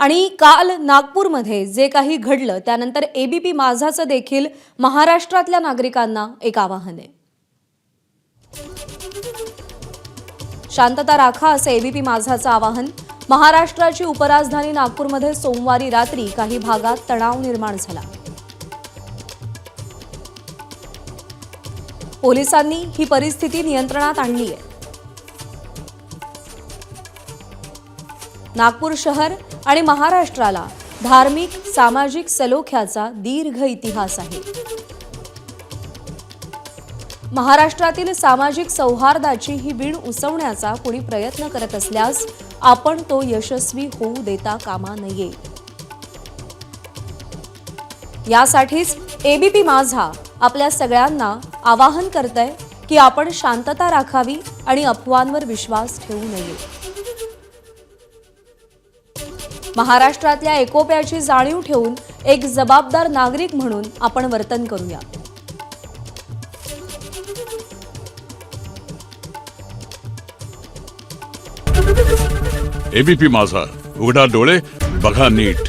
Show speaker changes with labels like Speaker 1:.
Speaker 1: आणि काल नागपूरमध्ये जे काही घडलं त्यानंतर एबीपी माझाचं देखील महाराष्ट्रातल्या नागरिकांना एक आवाहन आहे। शांतता राखा असं एबीपी माझाचं आवाहन। महाराष्ट्राची उपराजधानी नागपूरमध्ये सोमवारी रात्री काही भागात तणाव निर्माण झाला। पोलिसांनी ही परिस्थिती नियंत्रणात आणली आहे। नागपूर शहर आणि महाराष्ट्राला धार्मिक सामाजिक सलोख्याचा दीर्घ इतिहास आहे। महाराष्ट्रातील सामाजिक सौहार्दाची ही वीण उसवण्याचा कोणी प्रयत्न करत असल्यास आपण तो यशस्वी होऊ देता कामा नये। यासाठीच एबीपी माझा आपल्या सगळ्यांना आवाहन करतंय की आपण शांतता राखावी आणि अफवांवर विश्वास ठेवू नये। महाराष्ट्रातल्या एकोप्याची जाणीव ठेवून एक जबाबदार नागरिक म्हणून आपण वर्तन करूया।
Speaker 2: एबीपी माझा, उघडा डोळे बघा नीट।